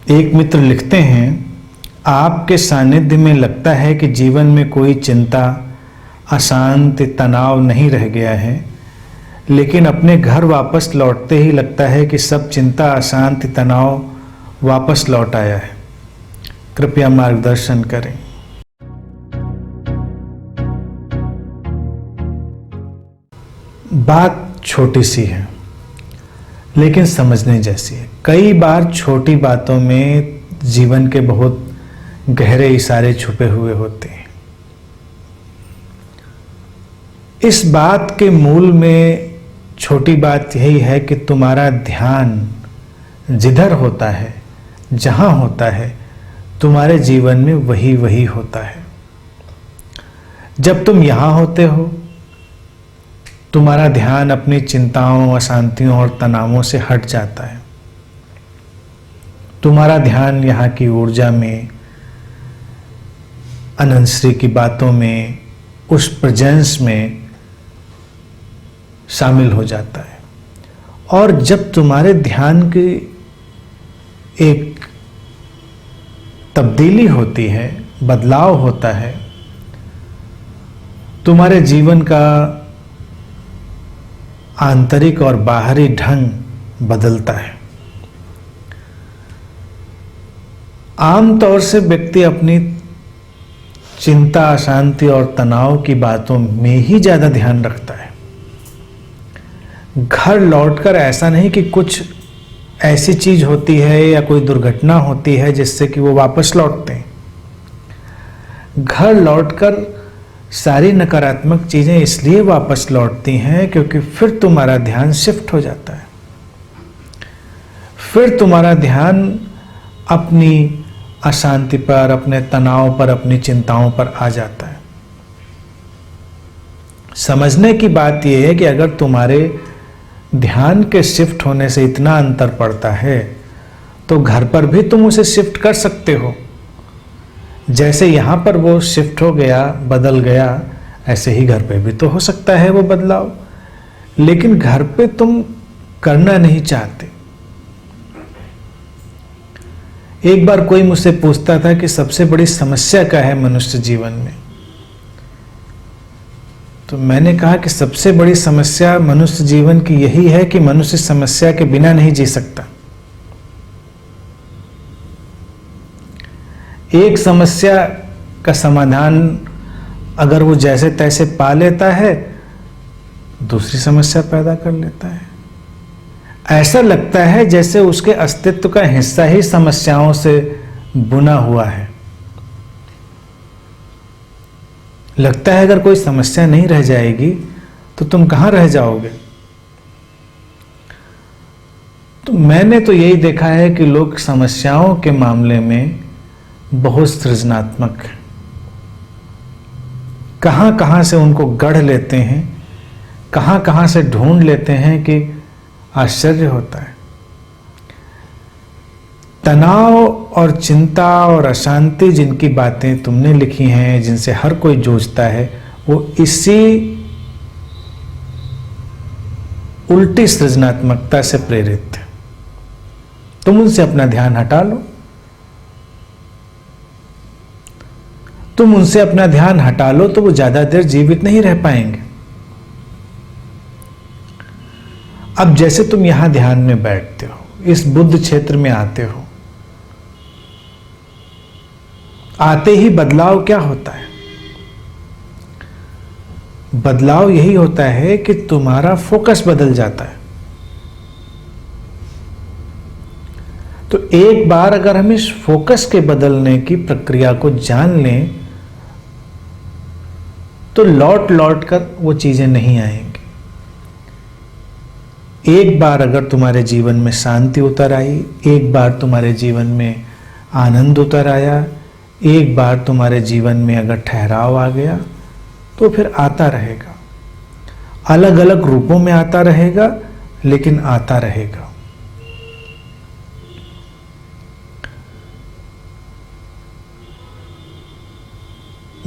एक मित्र लिखते हैं, आपके सानिध्य में लगता है कि जीवन में कोई चिंता, अशांति, तनाव नहीं रह गया है, लेकिन अपने घर वापस लौटते ही लगता है कि सब चिंता, अशांति, तनाव वापस लौट आया है। कृपया मार्गदर्शन करें। बात छोटी सी है लेकिन समझने जैसी है। कई बार छोटी बातों में जीवन के बहुत गहरे इशारे छुपे हुए होते हैं। इस बात के मूल में छोटी बात यही है कि तुम्हारा ध्यान जिधर होता है, जहां होता है, तुम्हारे जीवन में वही वही होता है। जब तुम यहां होते हो, तुम्हारा ध्यान अपनी चिंताओं, अशांतियों और तनावों से हट जाता है। तुम्हारा ध्यान यहाँ की ऊर्जा में, अनंत श्री की बातों में, उस प्रेजेंस में शामिल हो जाता है। और जब तुम्हारे ध्यान की एक तब्दीली होती है, बदलाव होता है, तुम्हारे जीवन का आंतरिक और बाहरी ढंग बदलता है। आमतौर से व्यक्ति अपनी चिंता, अशांति और तनाव की बातों में ही ज्यादा ध्यान रखता है। घर लौटकर ऐसा नहीं कि कुछ ऐसी चीज होती है या कोई दुर्घटना होती है जिससे कि वो वापस लौटते हैं। घर लौटकर सारी नकारात्मक चीजें इसलिए वापस लौटती हैं क्योंकि फिर तुम्हारा ध्यान शिफ्ट हो जाता है। फिर तुम्हारा ध्यान अपनी अशांति पर, अपने तनाव पर, अपनी चिंताओं पर आ जाता है। समझने की बात यह है कि अगर तुम्हारे ध्यान के शिफ्ट होने से इतना अंतर पड़ता है तो घर पर भी तुम उसे शिफ्ट कर सकते हो। जैसे यहां पर वो शिफ्ट हो गया, बदल गया, ऐसे ही घर पे भी तो हो सकता है वो बदलाव, लेकिन घर पे तुम करना नहीं चाहते। एक बार कोई मुझसे पूछता था कि सबसे बड़ी समस्या क्या है मनुष्य जीवन में, तो मैंने कहा कि सबसे बड़ी समस्या मनुष्य जीवन की यही है कि मनुष्य समस्या के बिना नहीं जी सकता। एक समस्या का समाधान अगर वो जैसे तैसे पा लेता है, दूसरी समस्या पैदा कर लेता है। ऐसा लगता है जैसे उसके अस्तित्व का हिस्सा ही समस्याओं से बुना हुआ है। लगता है अगर कोई समस्या नहीं रह जाएगी तो तुम कहां रह जाओगे। तो मैंने तो यही देखा है कि लोग समस्याओं के मामले में बहुत सृजनात्मक है। कहां कहां से उनको गढ़ लेते हैं, कहां कहां से ढूंढ लेते हैं कि आश्चर्य होता है। तनाव और चिंता और अशांति जिनकी बातें तुमने लिखी हैं, जिनसे हर कोई जूझता है, वो इसी उल्टी सृजनात्मकता से प्रेरित है। तुम उनसे अपना ध्यान हटा लो। तुम उनसे अपना ध्यान हटा लो तो वो ज्यादा देर जीवित नहीं रह पाएंगे। अब जैसे तुम यहां ध्यान में बैठते हो, इस बुद्ध क्षेत्र में आते हो, आते ही बदलाव क्या होता है? बदलाव यही होता है कि तुम्हारा फोकस बदल जाता है। तो एक बार अगर हम इस फोकस के बदलने की प्रक्रिया को जान लें तो लौट लौट कर वो चीजें नहीं आएंगी। एक बार अगर तुम्हारे जीवन में शांति उतर आई, एक बार तुम्हारे जीवन में आनंद उतर आया, एक बार तुम्हारे जीवन में अगर ठहराव आ गया, तो फिर आता रहेगा। अलग अलग रूपों में आता रहेगा, लेकिन आता रहेगा।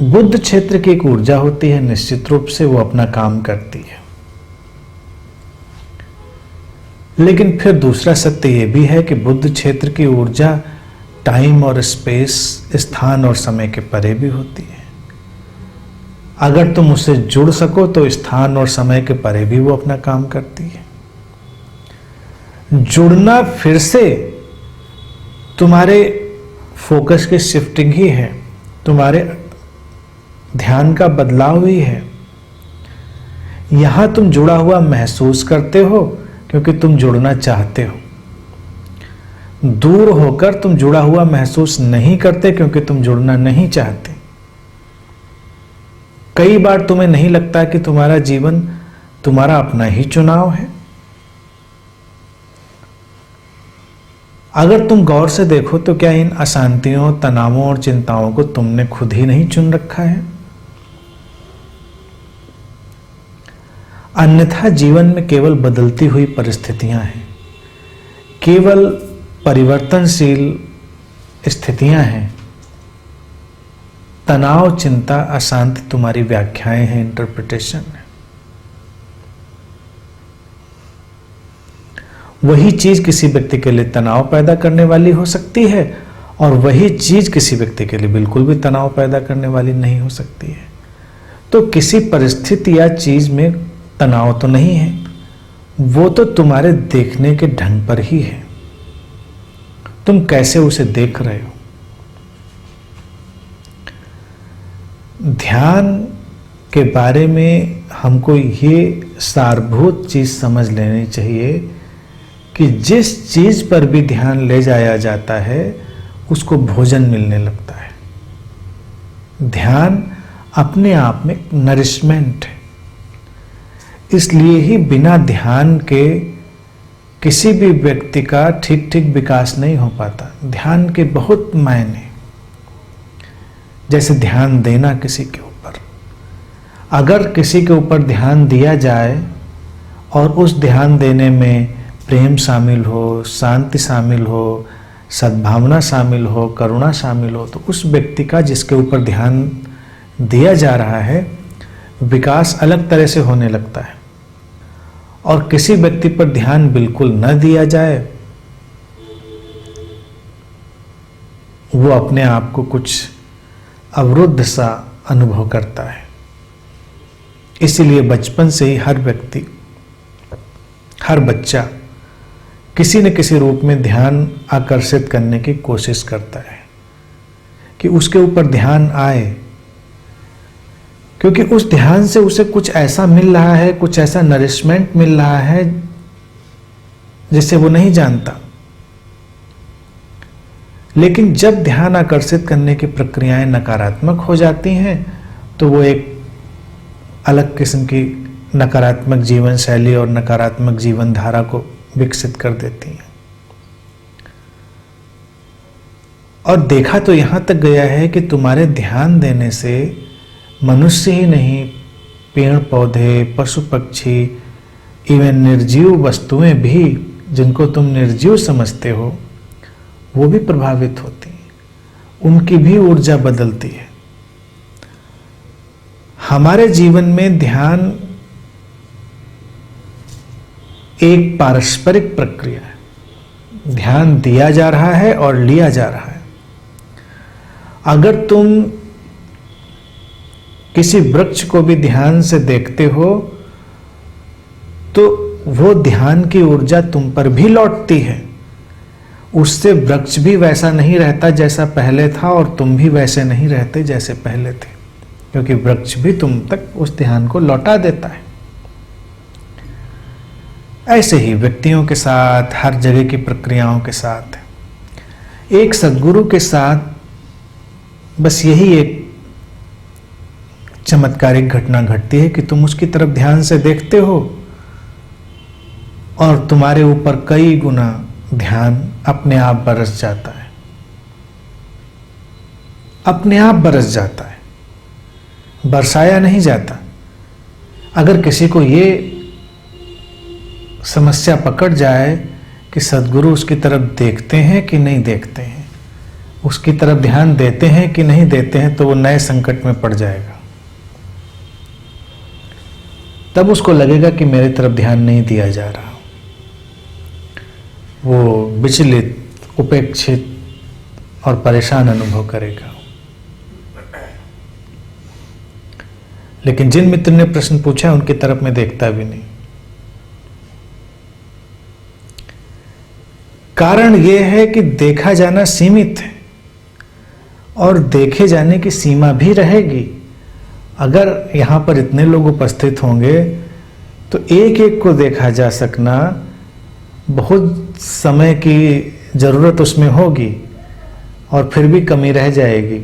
बुद्ध क्षेत्र की एक ऊर्जा होती है, निश्चित रूप से वो अपना काम करती है। लेकिन फिर दूसरा सत्य यह भी है कि बुद्ध क्षेत्र की ऊर्जा टाइम और स्पेस, स्थान और समय के परे भी होती है। अगर तुम उससे जुड़ सको तो स्थान और समय के परे भी वो अपना काम करती है। जुड़ना फिर से तुम्हारे फोकस की शिफ्टिंग ही है, तुम्हारे ध्यान का बदलाव ही है। यहां तुम जुड़ा हुआ महसूस करते हो क्योंकि तुम जुड़ना चाहते हो। दूर होकर तुम जुड़ा हुआ महसूस नहीं करते क्योंकि तुम जुड़ना नहीं चाहते। कई बार तुम्हें नहीं लगता कि तुम्हारा जीवन तुम्हारा अपना ही चुनाव है। अगर तुम गौर से देखो तो क्या इन अशांतियों, तनावों और चिंताओं को तुमने खुद ही नहीं चुन रखा है? अन्यथा जीवन में केवल बदलती हुई परिस्थितियां हैं, केवल परिवर्तनशील स्थितियां हैं। तनाव, चिंता, अशांति तुम्हारी व्याख्याएं हैं, इंटरप्रिटेशन है। वही चीज किसी व्यक्ति के लिए तनाव पैदा करने वाली हो सकती है और वही चीज किसी व्यक्ति के लिए बिल्कुल भी तनाव पैदा करने वाली नहीं हो सकती है। तो किसी परिस्थिति या चीज में तनाव तो नहीं है, वो तो तुम्हारे देखने के ढंग पर ही है। तुम कैसे उसे देख रहे हो। ध्यान के बारे में हमको ये सारभूत चीज समझ लेनी चाहिए कि जिस चीज पर भी ध्यान ले जाया जाता है उसको भोजन मिलने लगता है। ध्यान अपने आप में नरिशमेंट है। इसलिए ही बिना ध्यान के किसी भी व्यक्ति का ठीक ठीक विकास नहीं हो पाता। ध्यान के बहुत मायने, जैसे ध्यान देना किसी के ऊपर। अगर किसी के ऊपर ध्यान दिया जाए और उस ध्यान देने में प्रेम शामिल हो, शांति शामिल हो, सद्भावना शामिल हो, करुणा शामिल हो, तो उस व्यक्ति का जिसके ऊपर ध्यान दिया जा रहा है विकास अलग तरह से होने लगता है। और किसी व्यक्ति पर ध्यान बिल्कुल न दिया जाए, वो अपने आप को कुछ अवरुद्ध सा अनुभव करता है। इसीलिए बचपन से ही हर व्यक्ति, हर बच्चा किसी न किसी रूप में ध्यान आकर्षित करने की कोशिश करता है कि उसके ऊपर ध्यान आए, क्योंकि उस ध्यान से उसे कुछ ऐसा मिल रहा है, कुछ ऐसा नरिशमेंट मिल रहा है जिसे वो नहीं जानता। लेकिन जब ध्यान आकर्षित करने की प्रक्रियाएं नकारात्मक हो जाती हैं तो वो एक अलग किस्म की नकारात्मक जीवन शैली और नकारात्मक जीवन धारा को विकसित कर देती हैं। और देखा तो यहां तक गया है कि तुम्हारे ध्यान देने से मनुष्य ही नहीं, पेड़ पौधे, पशु पक्षी, इवन निर्जीव वस्तुएं भी, जिनको तुम निर्जीव समझते हो, वो भी प्रभावित होती हैं। उनकी भी ऊर्जा बदलती है। हमारे जीवन में ध्यान एक पारस्परिक प्रक्रिया है। ध्यान दिया जा रहा है और लिया जा रहा है। अगर तुम किसी वृक्ष को भी ध्यान से देखते हो तो वो ध्यान की ऊर्जा तुम पर भी लौटती है। उससे वृक्ष भी वैसा नहीं रहता जैसा पहले था और तुम भी वैसे नहीं रहते जैसे पहले थे, क्योंकि वृक्ष भी तुम तक उस ध्यान को लौटा देता है। ऐसे ही व्यक्तियों के साथ, हर जगह की प्रक्रियाओं के साथ, एक सद्गुरु के साथ बस यही एक चमत्कारिक घटना घटती है कि तुम उसकी तरफ ध्यान से देखते हो और तुम्हारे ऊपर कई गुना ध्यान अपने आप बरस जाता है। अपने आप बरस जाता है, बरसाया नहीं जाता। अगर किसी को ये समस्या पकड़ जाए कि सद्गुरु उसकी तरफ देखते हैं कि नहीं देखते हैं, उसकी तरफ ध्यान देते हैं कि नहीं देते हैं, तो वो नए संकट में पड़ जाएगा। तब उसको लगेगा कि मेरी तरफ ध्यान नहीं दिया जा रहा। वो विचलित, उपेक्षित और परेशान अनुभव करेगा। लेकिन जिन मित्र ने प्रश्न पूछा उनकी तरफ मैं देखता भी नहीं। कारण यह है कि देखा जाना सीमित है और देखे जाने की सीमा भी रहेगी। अगर यहां पर इतने लोग उपस्थित होंगे तो एक एक को देखा जा सकना बहुत समय की जरूरत उसमें होगी और फिर भी कमी रह जाएगी।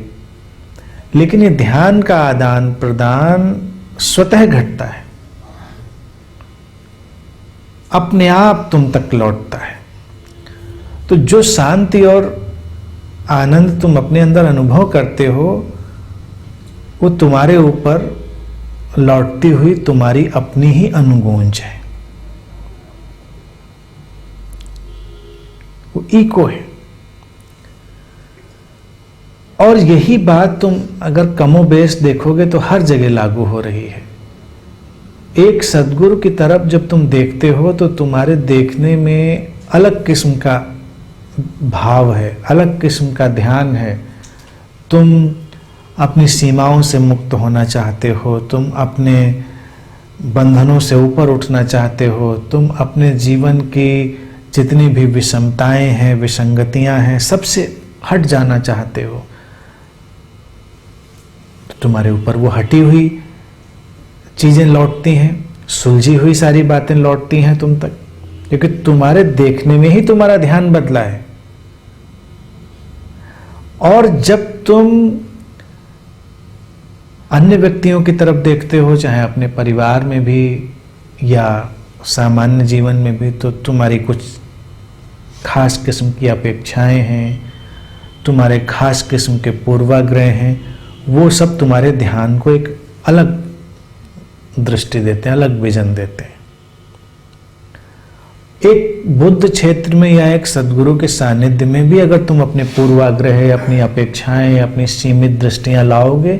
लेकिन ये ध्यान का आदान प्रदान स्वतः घटता है, अपने आप तुम तक लौटता है। तो जो शांति और आनंद तुम अपने अंदर अनुभव करते हो वो तुम्हारे ऊपर लौटती हुई तुम्हारी अपनी ही अनुगूंज है, वो इको है। और यही बात तुम अगर कमोबेश देखोगे तो हर जगह लागू हो रही है। एक सद्गुरु की तरफ जब तुम देखते हो तो तुम्हारे देखने में अलग किस्म का भाव है, अलग किस्म का ध्यान है। तुम अपनी सीमाओं से मुक्त होना चाहते हो, तुम अपने बंधनों से ऊपर उठना चाहते हो, तुम अपने जीवन की जितनी भी विषमताएं हैं, विसंगतियां हैं, सबसे हट जाना चाहते हो। तो तुम्हारे ऊपर वो हटी हुई चीजें लौटती हैं, सुलझी हुई सारी बातें लौटती हैं तुम तक, क्योंकि तुम्हारे देखने में ही तुम्हारा ध्यान बदला है। और जब तुम अन्य व्यक्तियों की तरफ देखते हो, चाहे अपने परिवार में भी या सामान्य जीवन में भी, तो तुम्हारी कुछ खास किस्म की अपेक्षाएं हैं, तुम्हारे खास किस्म के पूर्वाग्रह हैं, वो सब तुम्हारे ध्यान को एक अलग दृष्टि देते हैं, अलग विजन देते हैं। एक बुद्ध क्षेत्र में या एक सद्गुरु के सानिध्य में भी अगर तुम अपने पूर्वाग्रह, अपनी अपेक्षाएं, अपनी सीमित दृष्टियां लाओगे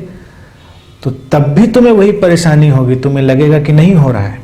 तो तब भी तुम्हें वही परेशानी होगी। तुम्हें लगेगा कि नहीं हो रहा है,